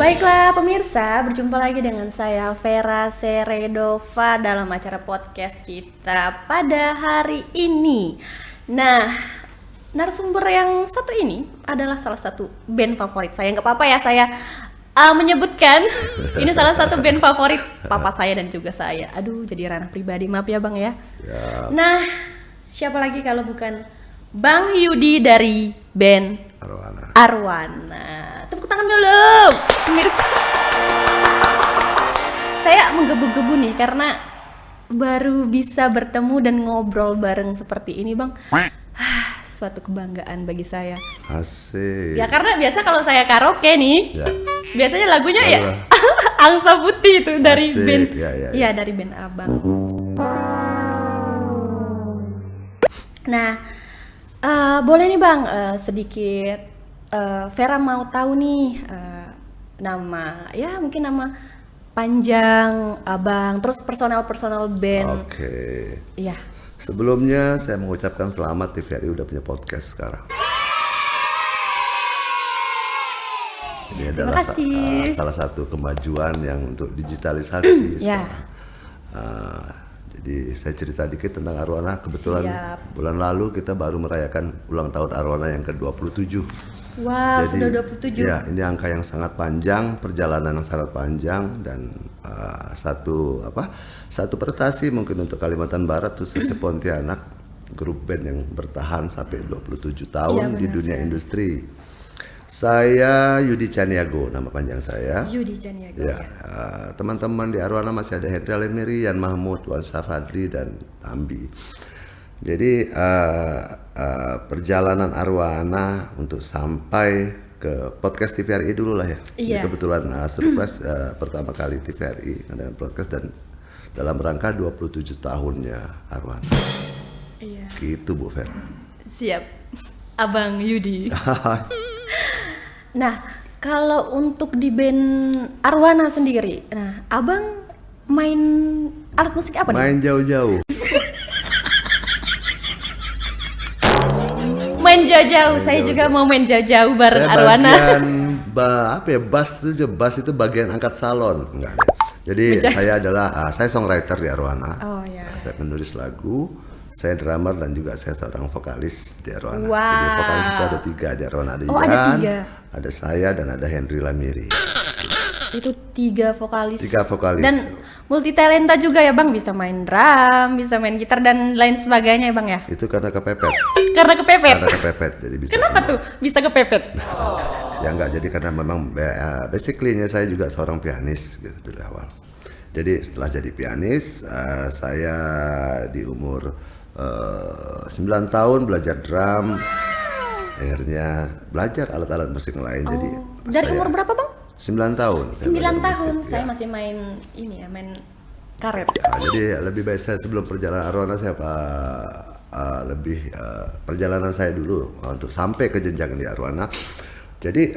Baiklah pemirsa, berjumpa lagi dengan saya Vera Seredova dalam acara podcast kita pada hari ini. Nah, narasumber yang satu ini adalah salah satu band favorit saya. Nggak apa-apa ya saya menyebutkan ini salah satu band favorit papa saya dan juga saya. Aduh, jadi ranah pribadi, maaf ya Bang ya. Siap. Nah, siapa lagi kalau bukan Bang Yudi dari band Arwana. Tepuk tangan dulu, pemirsa. Saya menggebu-gebu nih karena baru bisa bertemu dan ngobrol bareng seperti ini, Bang. Suatu kebanggaan bagi saya. Asik. Ya karena biasa kalau saya karaoke nih, Ya. biasanya lagunya ya Angsa Putih itu dari Asik. band. Ya. Iya, dari band Abang. Nah, boleh nih Bang, sedikit Vera mau tahu nih nama, ya mungkin nama panjang Abang, terus personal band. Oke. Iya. Sebelumnya saya mengucapkan selamat TVRI udah punya podcast sekarang. Ini Terima adalah kasih. salah satu kemajuan yang untuk digitalisasi Ya. sekarang. Jadi saya cerita dikit tentang Arwana. Kebetulan Siap. bulan lalu kita baru merayakan ulang tahun Arwana yang ke-27. Wah, Jadi, sudah 27. Ya, ini angka yang sangat panjang, perjalanan yang sangat panjang dan satu prestasi mungkin untuk Kalimantan Barat khususnya Pontianak, grup band yang bertahan sampai 27 tahun Iya, di benar dunia sekali. industri. Saya Yudi Caniago, nama panjang saya. Yudi Caniago Ya, ya. teman-teman di Arwana masih ada Hendri Alemiri, Yan Mahmud, Wan Safadli dan Tambi. Jadi perjalanan Arwana untuk sampai ke podcast TVRI dulu lah ya. Iya. Ini kebetulan surprise pertama kali TVRI dengan podcast dan dalam rangka 27 tahunnya Arwana. Iya. Gitu Bu Fer. Siap. Abang Yudi. Nah, kalau untuk di band Arwana sendiri, nah, Abang main alat musik apa nih? Main jauh-jauh. Main jauh-jauh. Saya juga mau main jauh-jauh bareng Saya Arwana. bagian bass itu bagian angkat salon. Enggak ada. Jadi saya adalah saya songwriter di Arwana. Oh ya. Saya penulis lagu, saya drummer dan juga saya seorang vokalis di Arwana. Wow. Jadi vokalis itu ada 3 di Arwana. Ada Oh, ada 3. ada saya dan ada Hendri Lamiri. Itu 3 vokalis. 3 vokalis. Dan multi talenta juga ya Bang, bisa main drum, bisa main gitar dan lain sebagainya ya Bang ya. Itu karena kepepet. Karena kepepet. Karena kepepet jadi bisa. Kenapa semua. tuh bisa kepepet? Ya enggak, jadi karena memang basically-nya saya juga seorang pianis gitu dari awal. Jadi setelah jadi pianis, saya di umur 9 tahun belajar drum, akhirnya belajar alat-alat musik lain. Jadi Dari umur berapa Bang? 9 tahun. 9 tahun. Musik, Saya ya. masih main ini ya, main karet. Nah, jadi lebih baik saya sebelum perjalanan Arwana saya perjalanan saya dulu untuk sampai ke jenjang di Arwana. Jadi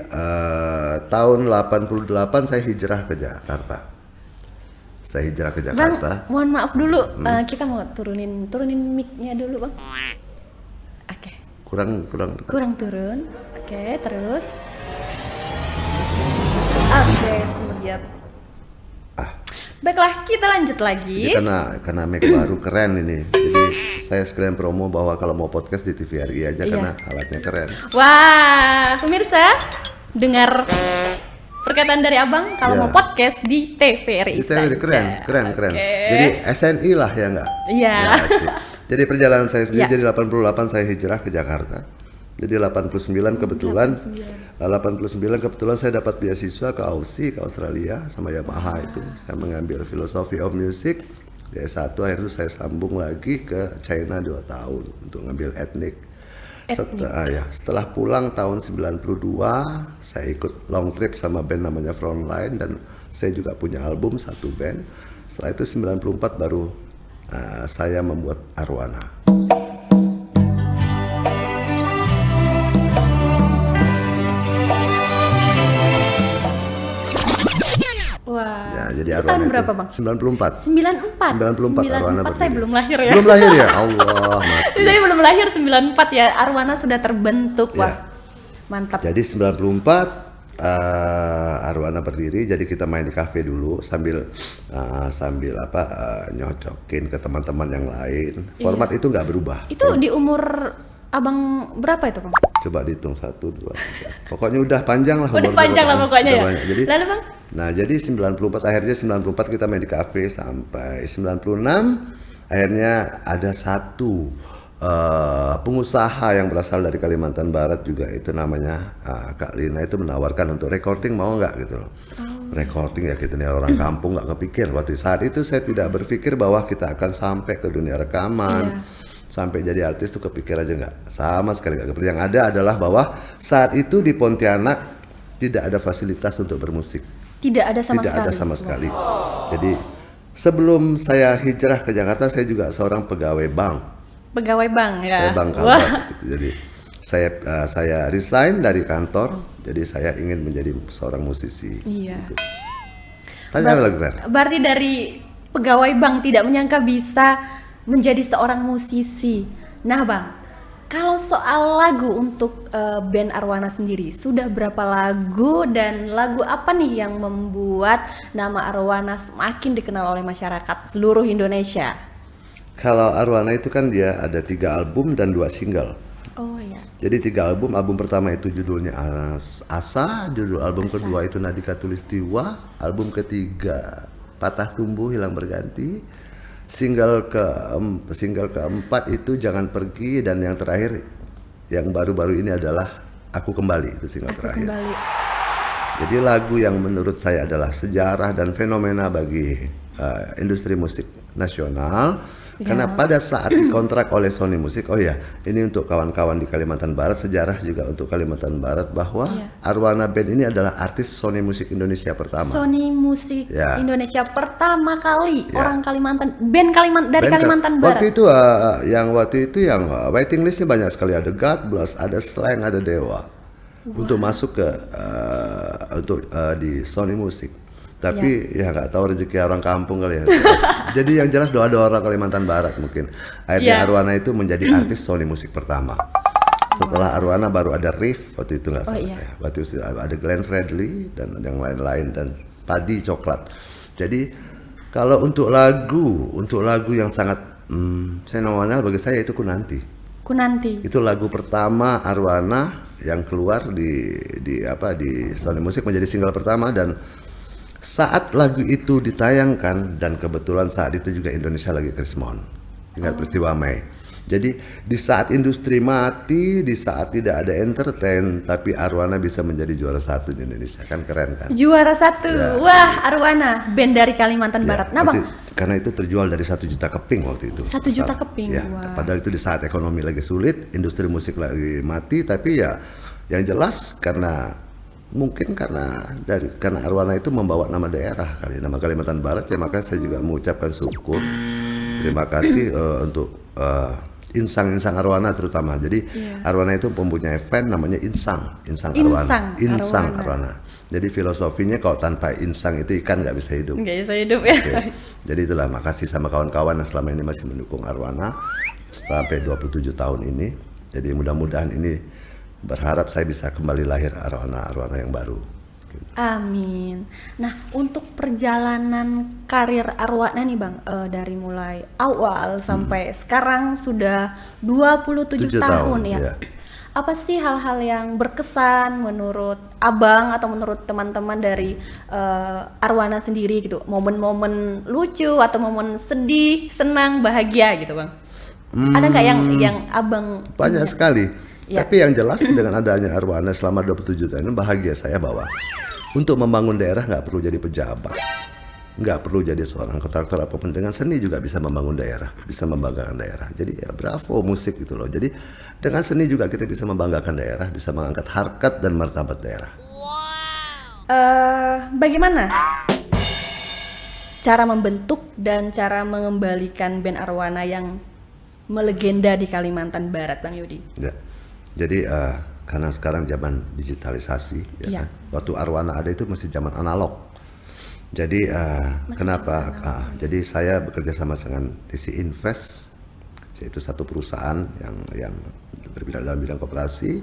tahun 88 saya hijrah ke Jakarta. Saya hijrah ke Bang, Jakarta. mohon maaf dulu, kita mau turunin mic-nya dulu Bang. Oke. Kurang Kurang turun. Oke, terus. Oke, siap. Baiklah, kita lanjut lagi. Jadi karena mic baru keren ini. Jadi saya sekalian promo bahwa kalau mau podcast di TVRI aja Iya. karena alatnya keren. Wah, pemirsa, dengar perkataan dari Abang kalau Iya. mau podcast di TVRI Di TVRI saja. keren. Oke. Jadi SNI lah ya enggak? Iya. Ya, sip. Jadi perjalanan saya sendiri Ya. jadi 88 saya hijrah ke Jakarta. Jadi 89 kebetulan 89 kebetulan saya dapat beasiswa ke Aussie, ke Australia sama Yamaha itu. Saya mengambil filosofi of music. Di S1 akhirnya saya sambung lagi ke China 2 tahun untuk ngambil etnik. Setelah pulang tahun 92 saya ikut long trip sama band namanya Frontline dan saya juga punya album 1 band. Setelah itu 94 baru saya membuat Arwana. Wah. Ya, jadi Itu Arwana tahun itu berapa, Bang? 94. 94. 94 Arwana 94 saya berdiri. belum lahir ya. Belum lahir ya? Allah, mati. Saya belum lahir 94 ya. Arwana sudah terbentuk. Wah. Ya. Mantap. Jadi 94 Arwana berdiri, jadi kita main di kafe dulu sambil nyocokin ke teman-teman yang lain. Format itu nggak berubah. Itu di umur abang berapa itu bang? Coba dihitung 1, 2, 3. Pokoknya udah panjang lah. Udah panjang lah pokoknya ya. Banyak. Jadi, lalu bang? Nah jadi 94 akhirnya 94 kita main di kafe sampai 96. Akhirnya ada satu pengusaha yang berasal dari Kalimantan Barat juga, itu namanya Kak Lina, itu menawarkan untuk recording, mau nggak gitu loh. Recording ya, kita nih orang kampung nggak kepikir waktu saat itu. Saya tidak berpikir bahwa kita akan sampai ke dunia rekaman, sampai jadi artis tuh kepikir aja nggak, sama sekali nggak kepikir. Yang ada adalah bahwa saat itu di Pontianak tidak ada fasilitas untuk bermusik, Tidak ada sama tidak sekali. ada sama sekali. Jadi sebelum saya hijrah ke Jakarta, saya juga seorang pegawai bank. Pegawai bank ya. Saya bank kantor gitu. Jadi saya resign dari kantor, jadi saya ingin menjadi seorang musisi. Iya. Gitu. Tanya lagi Fer. Berarti dari pegawai bank tidak menyangka bisa menjadi seorang musisi. Nah bang, kalau soal lagu untuk band Arwana sendiri, sudah berapa lagu dan lagu apa nih yang membuat nama Arwana semakin dikenal oleh masyarakat seluruh Indonesia? Kalau Arwana itu kan dia ada 3 album dan 2 single. Oh ya. Jadi 3 album. Album pertama itu judulnya Asa, judul album kedua itu Nadika Tulistiwa, album ketiga Patah Tumbuh Hilang Berganti, single keempat itu Jangan Pergi, dan yang terakhir yang baru-baru ini adalah Aku Kembali, itu single terakhir. Kembali. Jadi lagu yang menurut saya adalah sejarah dan fenomena bagi industri musik nasional. Karena pada saat dikontrak oleh Sony Music, oh ya, ini untuk kawan-kawan di Kalimantan Barat, sejarah juga untuk Kalimantan Barat, bahwa Arwana Band ini adalah artis Sony Music Indonesia pertama. Sony Music Indonesia pertama kali orang Kalimantan, Band Kalimantan Barat. Waktu itu yang waiting listnya banyak sekali, ada God Bless, ada Slang, ada Dewa, untuk masuk ke di Sony Music. Tapi ya nggak tahu rezeki orang kampung kali ya. Jadi yang jelas doa-doa orang Kalimantan Barat mungkin. Akhirnya Arwana itu menjadi artis Sony Music pertama. Setelah Arwana baru ada Riff waktu itu, nggak salah saya. Waktu itu ada Glenn Fredly dan yang lain-lain, dan Padi Coklat. Jadi kalau untuk lagu yang sangat fenomenal bagi saya itu Kunanti. Itu lagu pertama Arwana yang keluar di Sony Music, menjadi single pertama. Dan saat lagu itu ditayangkan, dan kebetulan saat itu juga Indonesia lagi krismon, ingat peristiwa Mei. Jadi di saat industri mati, di saat tidak ada entertain, tapi Arwana bisa menjadi juara 1 di Indonesia, kan keren kan? Juara 1, wah Arwana, band dari Kalimantan Barat. Nah bang, karena itu terjual dari 1 juta keping waktu itu. 1 juta keping, Padahal itu di saat ekonomi lagi sulit, industri musik lagi mati, tapi ya yang jelas karena Arwana itu membawa nama daerah kali, nama Kalimantan Barat ya, maka saya juga mengucapkan syukur, terima kasih untuk Insang Arwana terutama. Jadi Arwana itu mempunyai fan namanya Insang Arwana. Jadi filosofinya kalau tanpa insang itu ikan nggak bisa hidup. Nggak bisa hidup ya. Jadi itulah, makasih sama kawan-kawan yang selama ini masih mendukung Arwana sampai 27 tahun ini. Jadi mudah-mudahan ini, berharap saya bisa kembali lahir Arwana yang baru. Amin. Nah, untuk perjalanan karir Arwana nih Bang, dari mulai awal sampai sekarang sudah 27 tahun ya. Apa sih hal-hal yang berkesan menurut Abang atau menurut teman-teman dari Arwana sendiri gitu? Momen-momen lucu atau momen sedih, senang, bahagia gitu Bang? Ada nggak yang Abang banyak sekali. Tapi yang jelas dengan adanya Arwana selama 27 tahun ini, bahagia saya bahwa untuk membangun daerah nggak perlu jadi pejabat, nggak perlu jadi seorang kontraktor apapun. Dengan seni juga bisa membangun daerah, bisa membanggakan daerah. Jadi ya bravo musik gitu loh. Jadi dengan seni juga kita bisa membanggakan daerah, bisa mengangkat harkat dan martabat daerah. Bagaimana cara membentuk dan cara mengembalikan band Arwana yang melegenda di Kalimantan Barat, Bang Yudi? Ya. Jadi karena sekarang zaman digitalisasi, kan? Waktu Arwana ada itu masih zaman analog. Jadi jadi saya bekerja sama dengan TC Invest, yaitu satu perusahaan yang bergerak dalam bidang koperasi.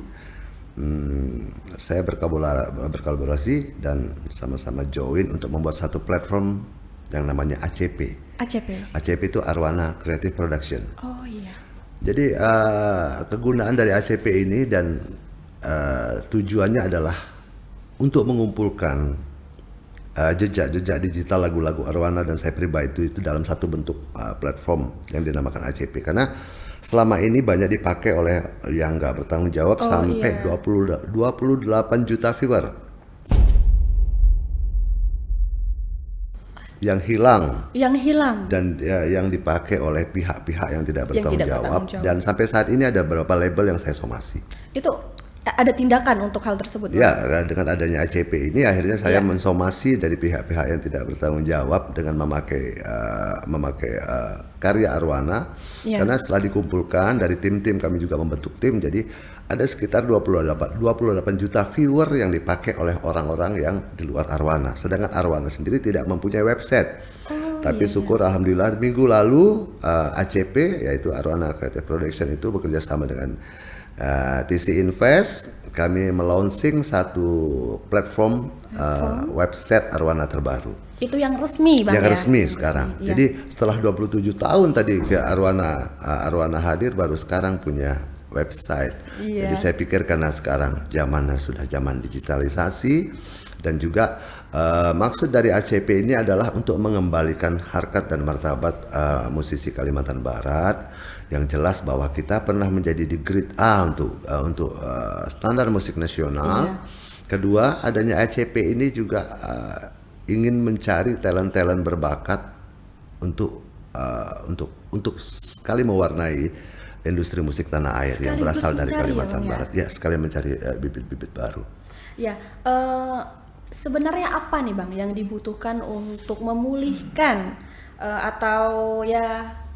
saya berkolaborasi dan sama-sama join untuk membuat satu platform yang namanya ACP. ACP. ACP itu Arwana Creative Production. Oh iya. Jadi kegunaan dari ACP ini dan tujuannya adalah untuk mengumpulkan jejak-jejak digital lagu-lagu Arwana dan saya pribadi itu dalam satu bentuk platform yang dinamakan ACP, karena selama ini banyak dipakai oleh yang nggak bertanggung jawab sampai 28 juta viewer yang hilang dan yang dipakai oleh pihak-pihak yang tidak bertanggung jawab. Dan sampai saat ini ada beberapa label yang saya somasi. Itu ada tindakan untuk hal tersebut? Ya, dengan adanya ACP ini akhirnya saya mensomasi dari pihak-pihak yang tidak bertanggung jawab dengan memakai karya Arwana. Karena setelah dikumpulkan dari tim-tim, kami juga membentuk tim, jadi ada sekitar 28 juta viewer yang dipakai oleh orang-orang yang di luar Arwana. Sedangkan Arwana sendiri tidak mempunyai website. Tapi syukur alhamdulillah minggu lalu ACP yaitu Arwana Creative Production itu bekerja sama dengan TC Invest, kami melaunching satu platform website Arwana terbaru. Itu yang resmi, Bang, yang resmi sekarang. Jadi setelah 27 tahun tadi ke Arwana hadir, baru sekarang punya website. Jadi saya pikir karena sekarang zamannya sudah zaman digitalisasi, dan juga maksud dari ACP ini adalah untuk mengembalikan harkat dan martabat musisi Kalimantan Barat, yang jelas bahwa kita pernah menjadi di grade A untuk standar musik nasional. Kedua, adanya ACP ini juga ingin mencari talent-talent berbakat untuk sekali mewarnai industri musik tanah air yang berasal dari Kalimantan Barat. Ya, sekali mencari bibit-bibit baru. Ya, sebenarnya apa nih, Bang, yang dibutuhkan untuk memulihkan atau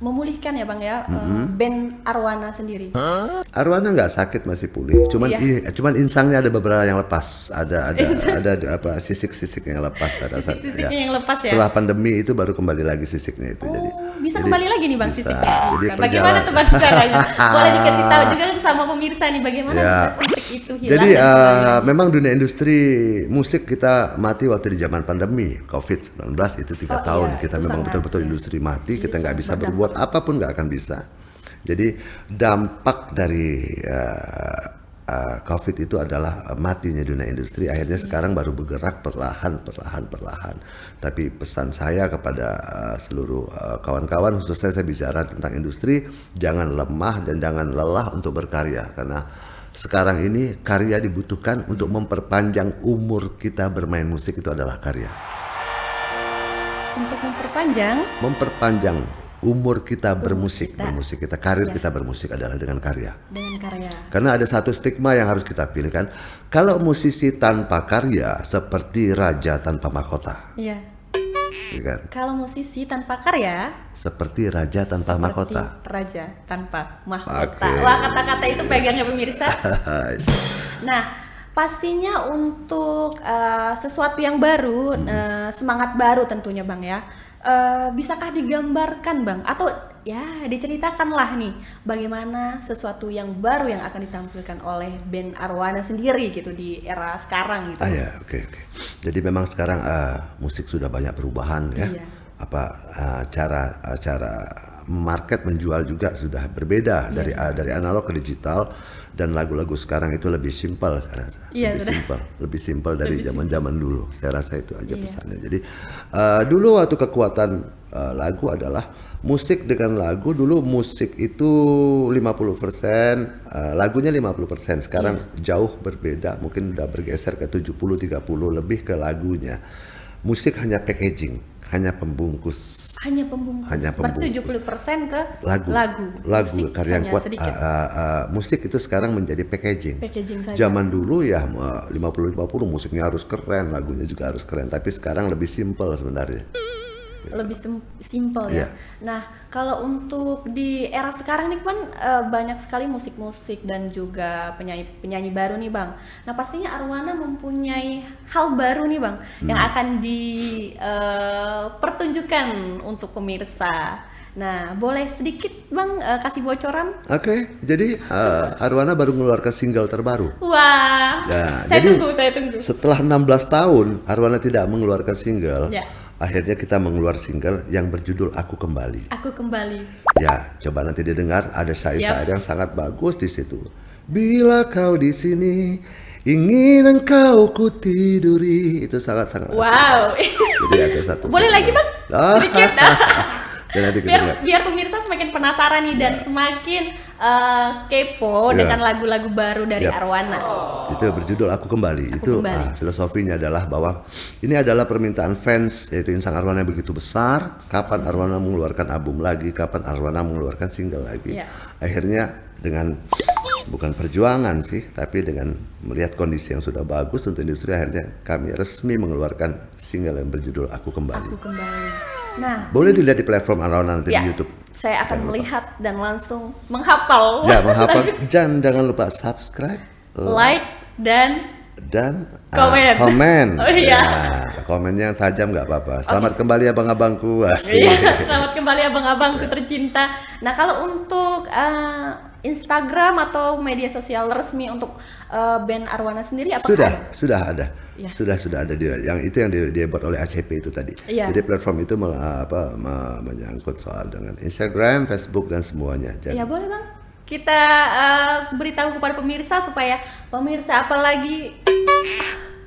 memulihkan ya, Bang, ya, band Arwana sendiri? Arwana nggak sakit, masih pulih. Cuman insangnya ada beberapa yang lepas. Ada sisik-sisik yang lepas. Yang lepas ya. Setelah pandemi itu baru kembali lagi sisiknya itu. Bisa kembali lagi nih, Bang, sisiknya. Bagaimana tuh, Bang, caranya? Boleh dikasih tahu juga sama pemirsa nih bagaimana bisa sisik itu hilang. Jadi memang dunia industri musik kita mati waktu di zaman pandemi COVID-19 itu 3 tahun. Kita memang betul-betul industri mati. Kita nggak bisa berbuat apapun, nggak akan bisa. Jadi dampak dari COVID itu adalah matinya dunia industri. Akhirnya sekarang baru bergerak perlahan. Tapi pesan saya kepada seluruh kawan-kawan, khususnya saya bicara tentang industri, jangan lemah dan jangan lelah untuk berkarya, karena sekarang ini karya dibutuhkan untuk memperpanjang umur kita bermain musik. Itu adalah karya. Untuk memperpanjang umur kita bermusik kita, karir kita bermusik adalah dengan karya. Karena ada satu stigma yang harus kita pilihkan. Kalau musisi tanpa karya seperti raja tanpa mahkota. Iya. Kan? Kalau musisi tanpa karya seperti raja tanpa mahkota. Raja tanpa mahkota. Wah, kata-kata itu pegangnya pemirsa. Nah, pastinya untuk sesuatu yang baru, semangat baru tentunya, Bang, ya. Bisakah digambarkan, Bang, atau ya diceritakanlah nih bagaimana sesuatu yang baru yang akan ditampilkan oleh band Arwana sendiri gitu di era sekarang gitu. Oke. Jadi memang sekarang musik sudah banyak perubahan ya. Cara market menjual juga sudah berbeda dari analog ke digital, dan lagu-lagu sekarang itu lebih simpel saya rasa. Lebih simpel dari zaman-zaman dulu. Saya rasa itu aja pesannya. Jadi dulu waktu kekuatan lagu adalah musik dengan lagu. Dulu musik itu 50%, lagunya 50%. Sekarang jauh berbeda, mungkin udah bergeser ke 70-30, lebih ke lagunya. Musik hanya packaging, hanya pembungkus. Berarti 70% ke lagu karya yang kuat. Musik itu sekarang menjadi packaging saja. Zaman dulu ya 50-50, musiknya harus keren, lagunya juga harus keren. Tapi sekarang lebih simpel sebenarnya. Lebih simple ya. Iya. Nah, kalau untuk di era sekarang nih kan banyak sekali musik-musik dan juga penyanyi-penyanyi baru nih Bang. Nah, pastinya Arwana mempunyai hal baru nih Bang yang akan dipertunjukkan untuk pemirsa. Nah, boleh sedikit Bang kasih bocoran? Oke, jadi Arwana baru mengeluarkan single terbaru. Wah, Nah, saya jadi tunggu. setelah 16 tahun Arwana tidak mengeluarkan single, Ya. akhirnya kita mengeluarkan single yang berjudul Aku Kembali. Aku kembali. Ya, coba nanti didengar, ada syair-syair yang sangat bagus di situ. Bila kau di sini, ingin engkau ku tiduri, itu sangat-sangat asik. Wow. Jadi ada satu. Boleh lagi Bang? Ah. Sedikit. Dan nanti kita dengar. biar pemirsa semakin penasaran nih dan semakin kepo Ya. dengan lagu-lagu baru dari Yap. Arwana. Itu berjudul Aku Kembali. Itu Kembali. filosofinya adalah bahwa ini adalah permintaan fans, yaitu Insang Arwana yang begitu besar. Kapan Arwana mengeluarkan album lagi, kapan Arwana mengeluarkan single lagi. Ya. Akhirnya dengan bukan perjuangan sih, tapi dengan melihat kondisi yang sudah bagus untuk industri, akhirnya kami resmi mengeluarkan single yang berjudul Aku Kembali. Aku kembali. Nah, Boleh dilihat di platform Arwana nanti ya, di YouTube. saya akan melihat dan langsung menghafal, Ya, menghafal. Jangan lupa subscribe, like dan komen. Oh iya. Ya, komennya yang tajam nggak apa-apa. Selamat kembali abang-abangku. Asik. Iya, selamat kembali abang-abangku tercinta. Nah, kalau untuk Instagram atau media sosial resmi untuk band Arwana sendiri apakah Sudah ada. Ya. Sudah ada yang dibuat oleh ACP itu tadi. Iya. Jadi platform itu menyangkut soal dengan Instagram, Facebook dan semuanya. Jadi Ya boleh Bang, kita beritahu kepada pemirsa supaya pemirsa apalagi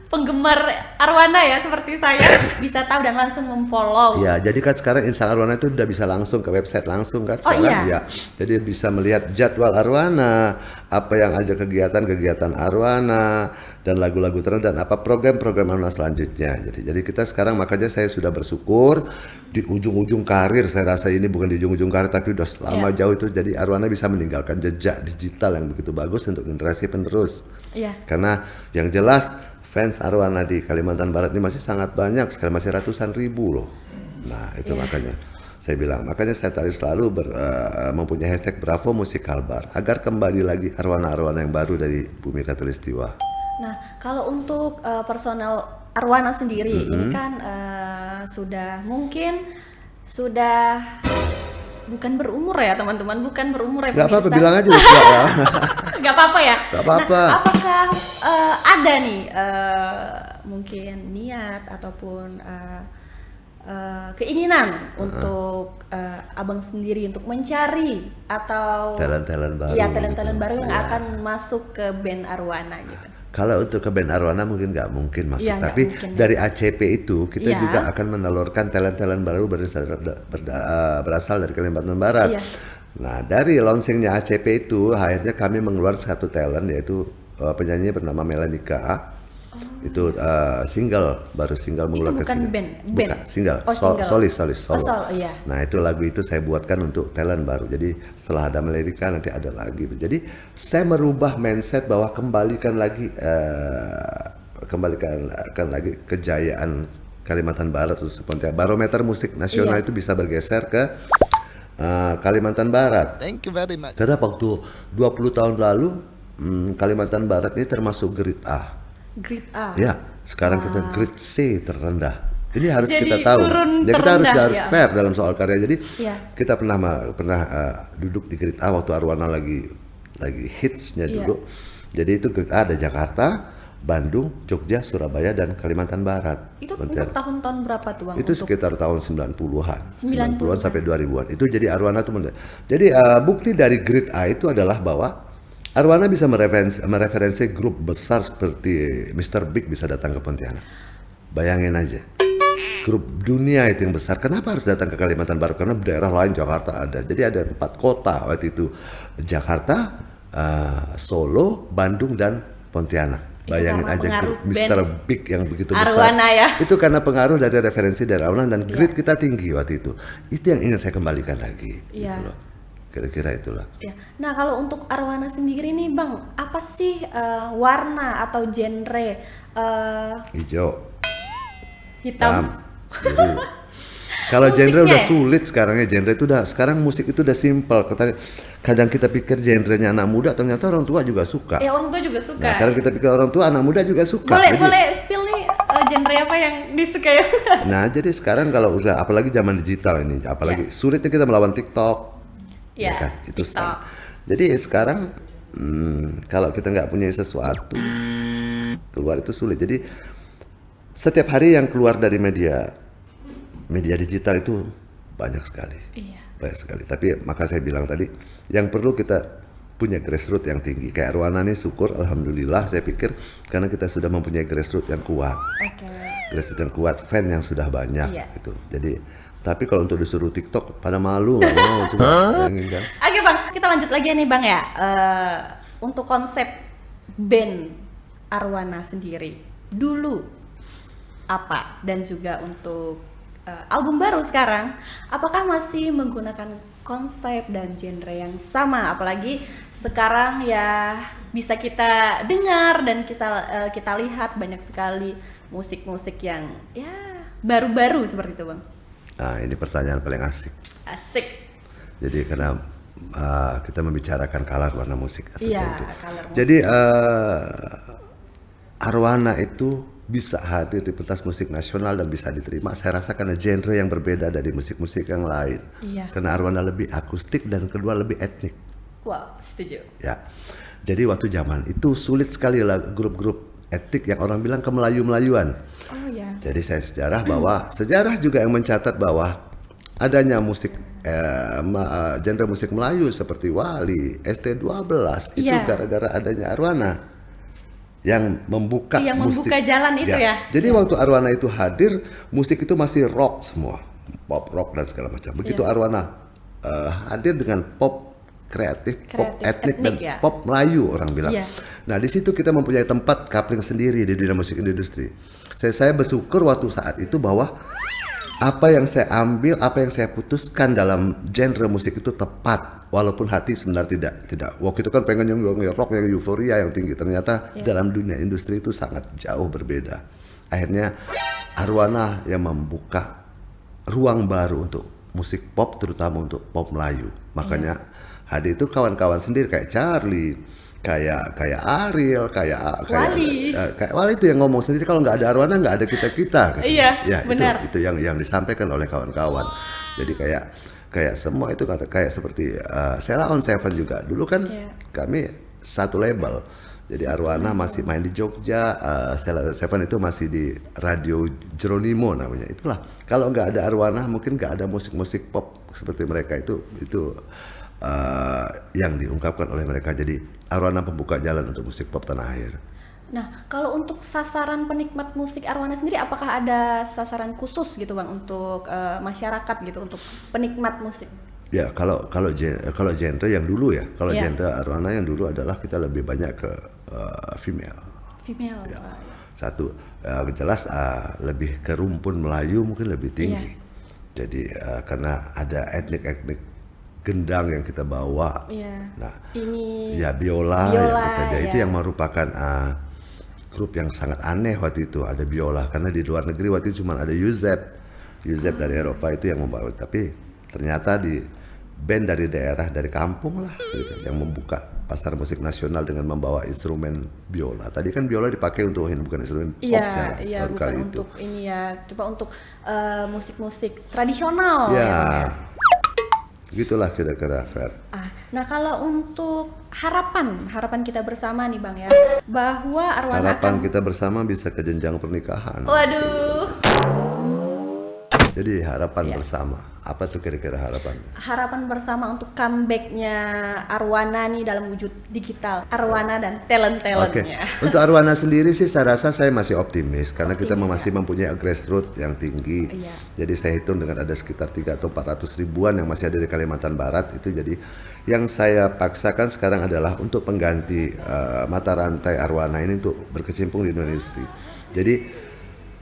penggemar Arwana ya seperti saya bisa tahu dan langsung memfollow. ya, jadi kan sekarang Instagram Arwana itu udah bisa langsung ke website langsung kan Oh, sekarang iya? ya. Jadi bisa melihat jadwal Arwana, apa yang aja kegiatan-kegiatan Arwana dan lagu-lagu terbaru dan apa program-program Arwana selanjutnya. Jadi kita sekarang makanya saya sudah bersyukur di ujung-ujung karir, saya rasa ini bukan di ujung-ujung karir tapi udah lama jauh itu, jadi Arwana bisa meninggalkan jejak digital yang begitu bagus untuk generasi penerus. Iya. Karena yang jelas fans Arwana di Kalimantan Barat ini masih sangat banyak, sekarang masih ratusan ribu loh. Nah itu makanya saya bilang, makanya saya tadi selalu mempunyai hashtag Bravo Musikal Bar agar kembali lagi Arwana-Arwana yang baru dari Bumi Khatulistiwa. Nah, kalau untuk personel Arwana sendiri ini kan sudah bukan berumur ya teman-teman, bukan berumur ya Gak apa-apa, pemirsa. bilang aja usia ya. Gak apa-apa ya. Gak apa-apa. Nah, apakah ada nih mungkin niat ataupun keinginan untuk abang sendiri untuk mencari atau Talent-talent baru. iya talent-talent gitu. baru yang Ya. akan masuk ke band Arwana gitu. Kalau untuk ke band Arwana mungkin nggak mungkin masuk, Iya, nggak tapi mungkin, ya. dari ACP itu kita Iya. juga akan menelurkan talent-talent baru berasal dari Kalimantan Barat. Iya. Nah dari launchingnya ACP itu akhirnya kami mengeluarkan satu talent, yaitu penyanyi bernama Melanika. Itu baru single mengeluarkan bukan single. band? Bukan, single. Oh, single. Solis. Oh, iya. Nah itu lagu itu saya buatkan untuk talent baru. Jadi setelah ada Melirika nanti ada lagi. Jadi saya merubah mindset bahwa kembalikan lagi kejayaan Kalimantan Barat atau Pontianak. Barometer musik nasional Iya. itu bisa bergeser ke Kalimantan Barat. Thank you very much. Karena waktu 20 tahun lalu Kalimantan Barat ini termasuk grade A. Grade A. Ya, sekarang kita grade C terendah. Ini harus Jadi kita tahu. turun Ya, kita terendah, harus ya. fair dalam soal karya. Jadi Iya. kita pernah duduk di grade A waktu Arwana lagi hitsnya Iya. dulu. Jadi itu grade A ada Jakarta, Bandung, Jogja, Surabaya dan Kalimantan Barat. Itu Pontianak. untuk tahun-tahun berapa tuh Bang? Itu untuk sekitar tahun 90-an. 90-an sampai 2000-an. Itu jadi Arwana tuh jadi bukti dari grade A itu adalah bahwa Arwana bisa mereferensi grup besar seperti Mr. Big bisa datang ke Pontianak. Bayangin aja. Grup dunia itu yang besar. Kenapa harus datang ke Kalimantan Barat? Karena daerah lain Jakarta ada. Jadi ada 4 kota waktu itu. Jakarta, Solo, Bandung, dan Pontianak. Itu Bayangin karena aja pengaruh grup Mr. Big yang begitu besar. Arwana ya. Itu karena pengaruh dari referensi dari Arwana dan grade kita tinggi waktu itu. Itu yang ingin saya kembalikan lagi. Iya. Gitu loh. Kira-kira itulah. Ya. Nah, kalau untuk Arwana sendiri nih, Bang, apa sih warna atau genre Hijau, hitam? biru. Kalau genre musiknya udah ya? sulit sekarang ya, genre itu udah sekarang musik itu udah simple. Kadang kita pikir genrenya anak muda, ternyata orang tua juga suka. Orang tua juga suka. Nah, kadang kita pikir orang tua, anak muda juga suka. Boleh spill nih genre apa yang disukai? Nah, jadi sekarang kalau udah apalagi zaman digital ini, apalagi sulitnya kita melawan TikTok. Ya kan? Itu TikTok. sama. Jadi sekarang kalau kita nggak punya sesuatu keluar itu sulit. Jadi setiap hari yang keluar dari media digital itu banyak sekali. Iya. Banyak sekali. Tapi maka saya bilang tadi, yang perlu kita punya grassroots yang tinggi. Kayak Arwana nih, syukur alhamdulillah saya pikir karena kita sudah mempunyai grassroots yang kuat. Oke. Grassroots yang kuat, fan yang sudah banyak Iya. gitu. Jadi tapi kalau untuk disuruh TikTok pada malu nggak mau cuma bayangin kan. Oke Bang, kita lanjut lagi nih Bang ya. Untuk konsep band Arwana sendiri dulu apa, dan juga untuk album baru sekarang, apakah masih menggunakan konsep dan genre yang sama? Apalagi sekarang ya bisa kita dengar dan kita lihat banyak sekali musik-musik yang ya baru-baru seperti itu Bang. Nah, ini pertanyaan paling asik. Asik. Jadi karena kita membicarakan color warna musik atau Iya, genre. color musik. Jadi Arwana itu bisa hadir di pentas musik nasional dan bisa diterima. Saya rasa karena genre yang berbeda dari musik-musik yang lain. Iya. Karena Arwana lebih akustik dan kedua lebih etnik. Wow, setuju. Ya. Jadi waktu zaman itu sulit sekali lah grup-grup etnik yang orang bilang kemelayu-melayuan. Oh ya. Jadi saya sejarah juga yang mencatat bahwa adanya musik genre musik Melayu seperti Wali, ST12 itu Iya. gara-gara adanya Arwana yang membuka musik. membuka jalan itu ya. Jadi waktu Arwana itu hadir, musik itu masih rock semua, pop rock dan segala macam. Begitu Arwana hadir dengan pop kreatif, pop etnik dan ya. pop Melayu orang bilang. Iya. Nah di situ kita mempunyai tempat coupling sendiri di dunia musik industri. Saya bersyukur waktu saat itu bahwa apa yang saya ambil, apa yang saya putuskan dalam genre musik itu tepat, walaupun hati sebenarnya tidak. Waktu itu kan pengen yang rock, yang euforia, yang tinggi. Ternyata dalam dunia industri itu sangat jauh berbeda. Akhirnya Arwana yang membuka ruang baru untuk musik pop, terutama untuk pop Melayu. Makanya hadir itu kawan-kawan sendiri kayak Charlie, kayak Ariel, kayak Wali itu yang ngomong sendiri, kalau nggak ada Arwana nggak ada kita gitu. Iya, Ya, benar. itu yang disampaikan oleh kawan-kawan. Jadi kayak semua itu kayak seperti Sheila on Seven juga dulu kan kami satu label. Jadi Arwana masih main di Jogja, Sheila on Seven itu masih di Radio Jeronimo namanya. Itulah, kalau nggak ada Arwana mungkin nggak ada musik-musik pop seperti mereka itu yang diungkapkan oleh mereka. Jadi Arwana pembuka jalan untuk musik pop tanah air. Nah, kalau untuk sasaran penikmat musik Arwana sendiri, apakah ada sasaran khusus gitu Bang untuk masyarakat gitu, untuk penikmat musik? Ya, kalau genre yang dulu ya, kalau Iya. genre Arwana yang dulu adalah kita lebih banyak ke female. Female. Ya. Satu, jelas lebih ke rumpun Melayu mungkin lebih tinggi. Jadi karena ada etnik gendang yang kita bawa. Iya. Nah, Ini ya biola yang kita itu ya. yang merupakan grup yang sangat aneh waktu itu, ada biola karena di luar negeri waktu itu cuma ada Yuzep dari Eropa itu yang membawa, tapi ternyata di band dari daerah, dari kampung lah gitu, yang membuka pasar musik nasional dengan membawa instrumen biola. Tadi kan biola dipakai untuk bukan instrumen pop Iya, baru bukan kali untuk ini ya, coba untuk musik-musik tradisional itu. ya. Bang, Ya, ya. gitulah kira-kira Fer. Nah kalau untuk harapan kita bersama nih Bang ya, bahwa Arwana Harapan kita bersama bisa ke jenjang pernikahan. Waduh. Jadi harapan bersama, apa tuh kira-kira harapannya? Harapan bersama untuk comebacknya Arwana nih dalam wujud digital, Arwana dan talent-talentnya. Untuk Arwana sendiri sih saya rasa saya masih optimis karena kita masih mempunyai grassroots yang tinggi. Iya. Jadi saya hitung dengan ada sekitar 3 atau 400 ribuan yang masih ada di Kalimantan Barat itu. Jadi yang saya paksakan sekarang adalah untuk pengganti mata rantai Arwana ini untuk berkecimpung di dunia industri. Jadi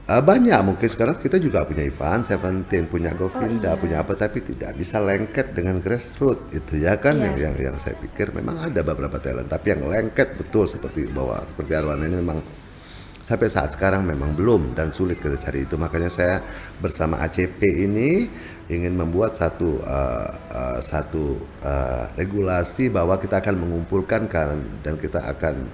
banyak mungkin sekarang kita juga punya Ivan Seventeen, punya Govinda, punya apa, tapi tidak bisa lengket dengan grassroots itu ya kan. Yang saya pikir memang ada beberapa talent tapi yang lengket betul seperti Arwana ini memang Sampai saat sekarang memang belum dan sulit kita cari itu. Makanya saya bersama ACP ini ingin membuat satu regulasi bahwa kita akan mengumpulkan dan kita akan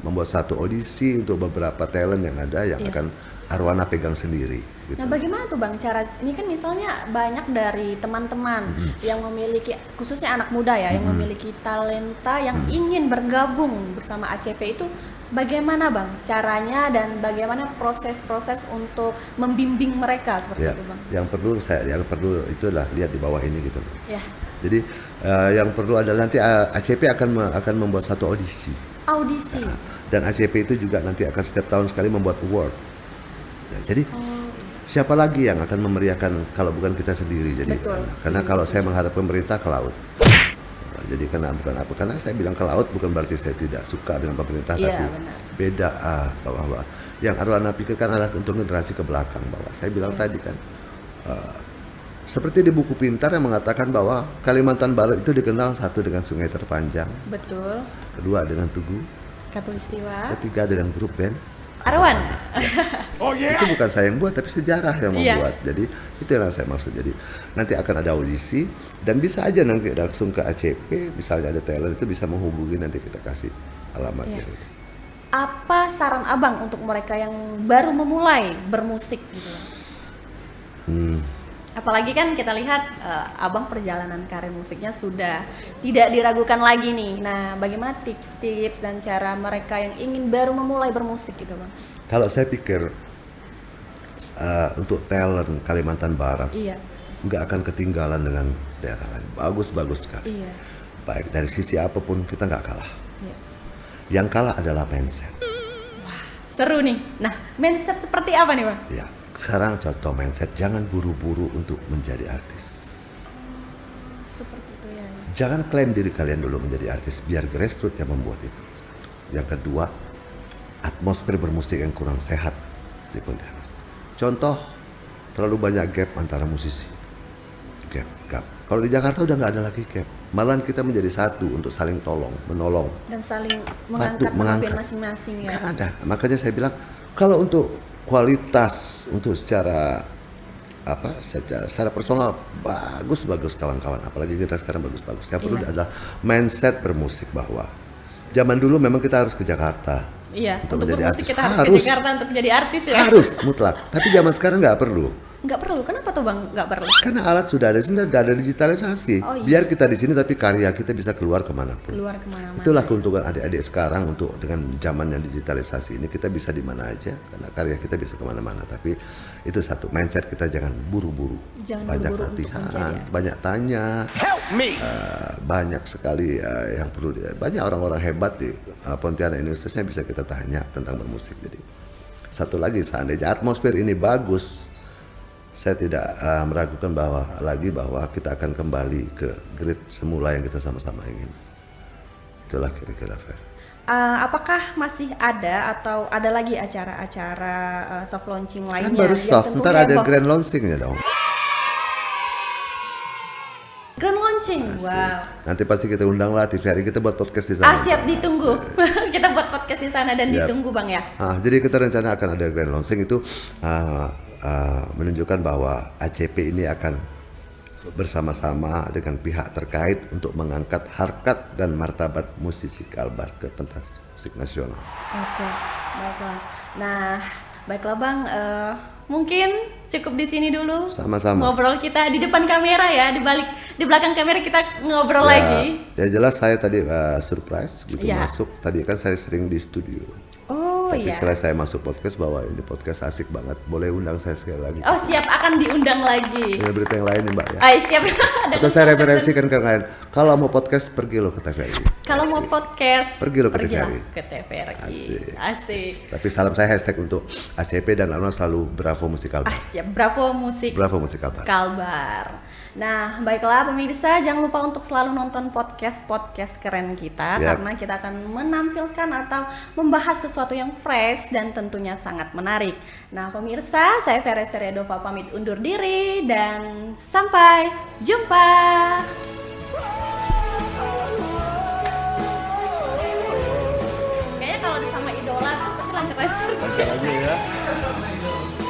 membuat satu audisi untuk beberapa talent yang ada yang akan Arwana pegang sendiri. Gitu. Nah, bagaimana tuh Bang cara ini kan misalnya banyak dari teman-teman yang memiliki khususnya anak muda ya yang memiliki talenta yang ingin bergabung bersama ACP itu bagaimana Bang caranya dan bagaimana proses-proses untuk membimbing mereka seperti itu Bang? Yang perlu itulah lihat di bawah ini gitu. Ya. Jadi yang perlu adalah nanti ACP akan membuat satu audisi. Audisi. Dan ACP itu juga nanti akan setiap tahun sekali membuat award. Ya, jadi siapa lagi yang akan memeriahkan kalau bukan kita sendiri? Jadi karena kalau saya menghadap pemerintah ke laut. Jadi karena saya bilang ke laut bukan berarti saya tidak suka dengan pemerintah, tapi beda bahwa yang Arwana pikirkan adalah untuk generasi ke belakang. Bahwa saya bilang tadi kan seperti di buku pintar yang mengatakan bahwa Kalimantan Barat itu dikenal satu dengan sungai terpanjang, betul, kedua dengan Tugu, Katulistiwa, ketiga dengan grup band Arwan. Itu bukan saya yang buat, tapi sejarah yang membuat. Jadi itu yang saya maksud. Jadi nanti akan ada audisi dan bisa aja nanti langsung ke ACP, misalnya ada talent itu bisa menghubungi, nanti kita kasih alamatnya. Apa saran Abang untuk mereka yang baru memulai bermusik gitu? Apalagi kan kita lihat Abang perjalanan karir musiknya sudah tidak diragukan lagi nih. Nah, bagaimana tips-tips dan cara mereka yang ingin baru memulai bermusik gitu Bang? Kalau saya pikir untuk talent Kalimantan Barat nggak akan ketinggalan dengan daerah lain. Bagus-bagus sekali. Baik dari sisi apapun kita nggak kalah. Yang kalah adalah mindset. Wah, seru nih. Nah, mindset seperti apa nih Bang? Ya. Sekarang contoh mindset, jangan buru-buru untuk menjadi artis. Seperti itu ya. Jangan klaim diri kalian dulu menjadi artis, biar grassroots yang membuat itu. Yang kedua, atmosfer bermusik yang kurang sehat di Pontianak. Contoh, terlalu banyak gap antara musisi. Gap. Kalau di Jakarta udah nggak ada lagi gap. Malahan kita menjadi satu untuk saling menolong. Dan saling mengangkat masing-masing ya. Nggak ada. Makanya saya bilang, kalau untuk kualitas untuk secara personal bagus kawan-kawan, apalagi kita sekarang bagus. Yang perlu adalah mindset bermusik bahwa zaman dulu memang kita harus ke Jakarta. Untuk menjadi artis. Kita harus ke Jakarta untuk menjadi artis ya. Harus mutlak. Tapi zaman sekarang nggak perlu. Nggak perlu. Kenapa tuh Bang nggak perlu? Karena alat sudah ada, sudah ada digitalisasi. Biar kita di sini tapi karya kita bisa keluar kemanapun. Itulah keuntungan adik-adik sekarang untuk dengan zamannya digitalisasi ini, kita bisa di mana aja karena karya kita bisa kemana-mana. Tapi itu satu mindset, kita jangan buru-buru. Banyak latihan, banyak tanya. Banyak sekali yang perlu. Banyak orang-orang hebat di Pontianak ini khususnya bisa kita tanya tentang bermusik. Jadi satu lagi, seandainya atmosfer ini bagus, saya tidak meragukan bahwa kita akan kembali ke grid semula yang kita sama-sama ingin. Itulah kira-kira Fer. Apakah masih ada atau ada lagi acara-acara soft launching lainnya? Kan baru soft, ntar ada grand launchingnya dong. Grand launching, wow. Nanti pasti kita undang lah TVRI, kita buat podcast di sana. Siap, ditunggu. Kita buat podcast di sana dan ditunggu Bang ya. Jadi kita rencana akan ada grand launching itu. Menunjukkan bahwa ACP ini akan bersama-sama dengan pihak terkait untuk mengangkat harkat dan martabat musisi Kalbar ke pentas musik nasional. Oke, baiklah. Nah, baiklah Bang, mungkin cukup di sini dulu. Sama-sama. Ngobrol kita di depan kamera ya, di belakang kamera kita ngobrol lagi. Ya jelas saya tadi surprise gitu masuk. Tadi kan saya sering di studio. Tapi setelah saya masuk podcast bahwa ini podcast asik banget, boleh undang saya sekali lagi. Siap, akan diundang lagi. Dengan berita yang lain nih Mbak ya. Siap. Atau saya referensikan ke lain. Kalau mau podcast pergi lo ke TVRI. Kalau mau podcast pergi lo ke TVRI. Ke TVRI. Asik. Tapi salam saya hashtag untuk ACP dan Arwana selalu Bravo Musik Kalbar. Siap, Bravo Musik Kalbar. Nah, baiklah pemirsa, jangan lupa untuk selalu nonton podcast keren kita karena kita akan menampilkan atau membahas sesuatu yang fresh dan tentunya sangat menarik. Nah, pemirsa, saya Vera Seredova pamit undur diri dan sampai jumpa. Kayaknya kalau sama idola tuh pasti lancar pacar Pacar aja ya.